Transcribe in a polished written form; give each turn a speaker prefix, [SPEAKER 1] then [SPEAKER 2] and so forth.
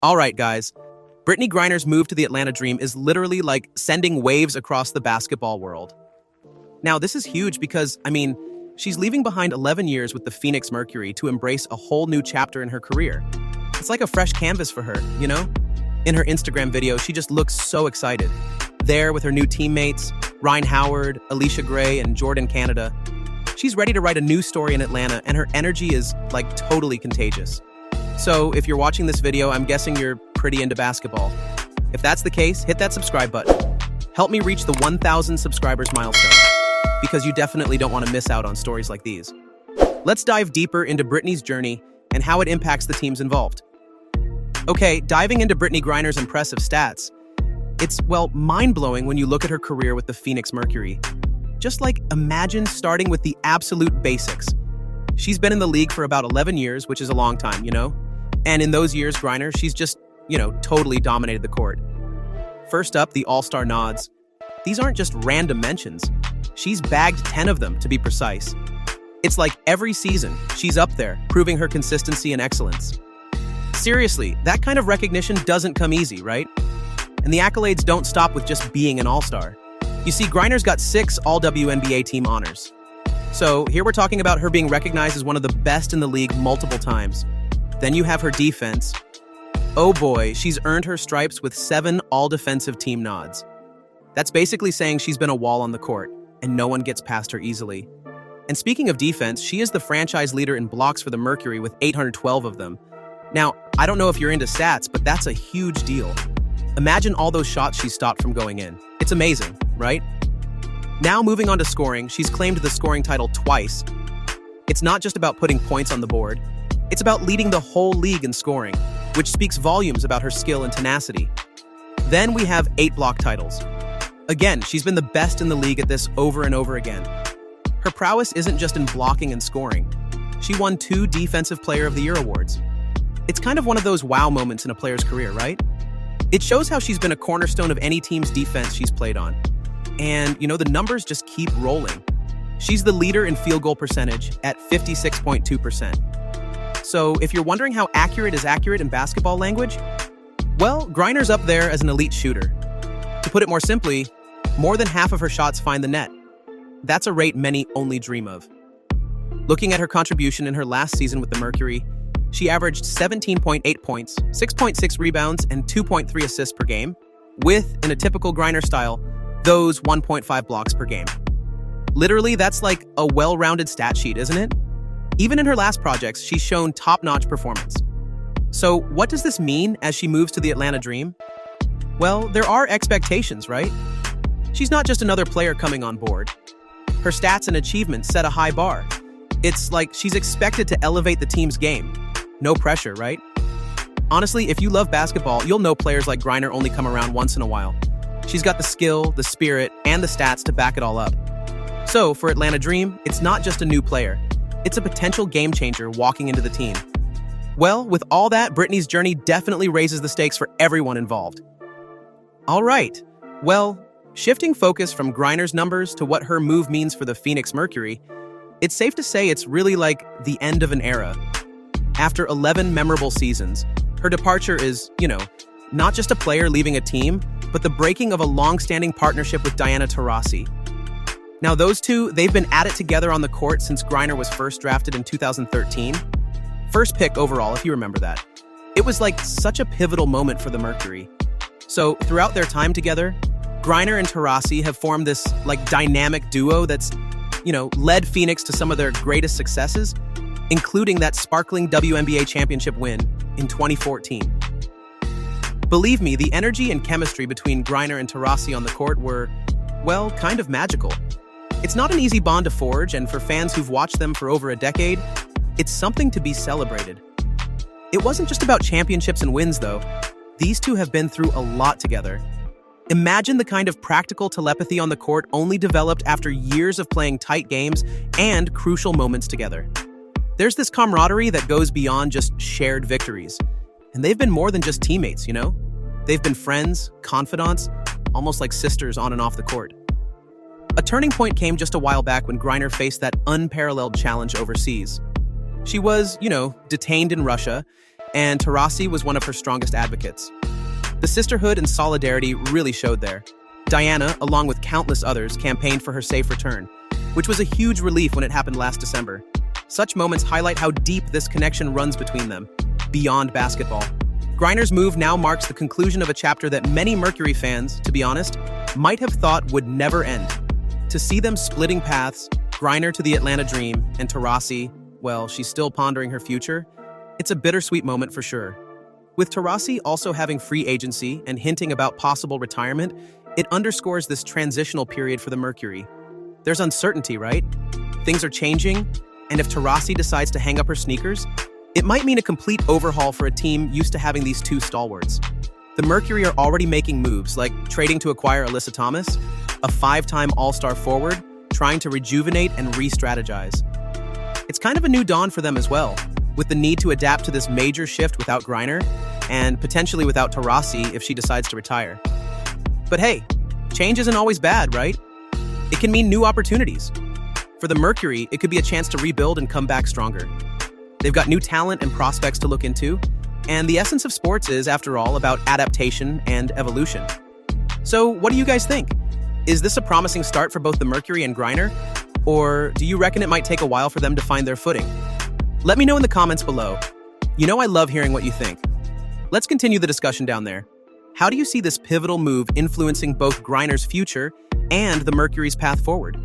[SPEAKER 1] All right, guys. Brittney Griner's move to the Atlanta Dream is literally like sending waves across the basketball world. Now, this is huge because, she's leaving behind 11 years with the Phoenix Mercury to embrace a whole new chapter in her career. It's like a fresh canvas for her, you know? In her Instagram video, she just looks so excited. There with her new teammates, Ryan Howard, Alicia Gray, and Jordan Canada. She's ready to write a new story in Atlanta, and her energy is, totally contagious. So, if you're watching this video, I'm guessing you're pretty into basketball. If that's the case, hit that subscribe button. Help me reach the 1,000 subscribers milestone, because you definitely don't want to miss out on stories like these. Let's dive deeper into Brittney's journey and how it impacts the teams involved. Okay, diving into Brittney Griner's impressive stats, it's, mind-blowing when you look at her career with the Phoenix Mercury. Just imagine starting with the absolute basics. She's been in the league for about 11 years, which is a long time, you know? And in those years, Griner, she's just, totally dominated the court. First up, the All-Star nods. These aren't just random mentions. She's bagged 10 of them, to be precise. It's like every season, she's up there, proving her consistency and excellence. Seriously, that kind of recognition doesn't come easy, right? And the accolades don't stop with just being an All-Star. You see, Griner's got 6 All-WNBA team honors. So here we're talking about her being recognized as one of the best in the league multiple times. Then you have her defense. Oh boy, she's earned her stripes with 7 all-defensive team nods. That's basically saying she's been a wall on the court, and no one gets past her easily. And speaking of defense, she is the franchise leader in blocks for the Mercury with 812 of them. Now, I don't know if you're into stats, but that's a huge deal. Imagine all those shots she stopped from going in. It's amazing, right? Now moving on to scoring, she's claimed the scoring title twice. It's not just about putting points on the board, it's about leading the whole league in scoring, which speaks volumes about her skill and tenacity. Then we have 8 block titles. Again, she's been the best in the league at this over and over again. Her prowess isn't just in blocking and scoring. She won 2 Defensive Player of the Year awards. It's kind of one of those wow moments in a player's career, right? It shows how she's been a cornerstone of any team's defense she's played on. And, the numbers just keep rolling. She's the leader in field goal percentage at 56.2%. So if you're wondering how accurate is accurate in basketball language, well, Griner's up there as an elite shooter. To put it more simply, more than half of her shots find the net. That's a rate many only dream of. Looking at her contribution in her last season with the Mercury, she averaged 17.8 points, 6.6 rebounds, and 2.3 assists per game, with, in a typical Griner style, those 1.5 blocks per game. Literally, that's like a well-rounded stat sheet, isn't it? Even in her last projects, she's shown top-notch performance. So what does this mean as she moves to the Atlanta Dream? Well, there are expectations, right? She's not just another player coming on board. Her stats and achievements set a high bar. It's like she's expected to elevate the team's game. No pressure, right? Honestly, if you love basketball, you'll know players like Griner only come around once in a while. She's got the skill, the spirit, and the stats to back it all up. So, for Atlanta Dream, it's not just a new player. It's a potential game changer walking into the team. Well, with all that, Brittney's journey definitely raises the stakes for everyone involved. All right. Well, shifting focus from Griner's numbers to what her move means for the Phoenix Mercury, it's safe to say it's really like the end of an era. After 11 memorable seasons, her departure is, not just a player leaving a team, but the breaking of a long-standing partnership with Diana Taurasi. Now those two, they've been at it together on the court since Griner was first drafted in 2013. First pick overall, if you remember that. It was like such a pivotal moment for the Mercury. So throughout their time together, Griner and Taurasi have formed this dynamic duo that's, led Phoenix to some of their greatest successes, including that sparkling WNBA championship win in 2014. Believe me, the energy and chemistry between Griner and Taurasi on the court were, kind of magical. It's not an easy bond to forge, and for fans who've watched them for over a decade, it's something to be celebrated. It wasn't just about championships and wins, though. These two have been through a lot together. Imagine the kind of practical telepathy on the court only developed after years of playing tight games and crucial moments together. There's this camaraderie that goes beyond just shared victories. And they've been more than just teammates, They've been friends, confidants, almost like sisters on and off the court. A turning point came just a while back when Griner faced that unparalleled challenge overseas. She was, detained in Russia, and Taurasi was one of her strongest advocates. The sisterhood and solidarity really showed there. Diana, along with countless others, campaigned for her safe return, which was a huge relief when it happened last December. Such moments highlight how deep this connection runs between them, beyond basketball. Griner's move now marks the conclusion of a chapter that many Mercury fans, to be honest, might have thought would never end. To see them splitting paths, Griner to the Atlanta Dream, and Taurasi, well, she's still pondering her future, it's a bittersweet moment for sure. With Taurasi also having free agency and hinting about possible retirement, it underscores this transitional period for the Mercury. There's uncertainty, right? Things are changing, and if Taurasi decides to hang up her sneakers, it might mean a complete overhaul for a team used to having these two stalwarts. The Mercury are already making moves, like trading to acquire Alyssa Thomas, a 5-time All-Star forward, trying to rejuvenate and re-strategize. It's kind of a new dawn for them as well, with the need to adapt to this major shift without Griner, and potentially without Taurasi if she decides to retire. But hey, change isn't always bad, right? It can mean new opportunities. For the Mercury, it could be a chance to rebuild and come back stronger. They've got new talent and prospects to look into, and the essence of sports is, after all, about adaptation and evolution. So what do you guys think? Is this a promising start for both the Mercury and Griner? Or do you reckon it might take a while for them to find their footing? Let me know in the comments below. You know I love hearing what you think. Let's continue the discussion down there. How do you see this pivotal move influencing both Griner's future and the Mercury's path forward?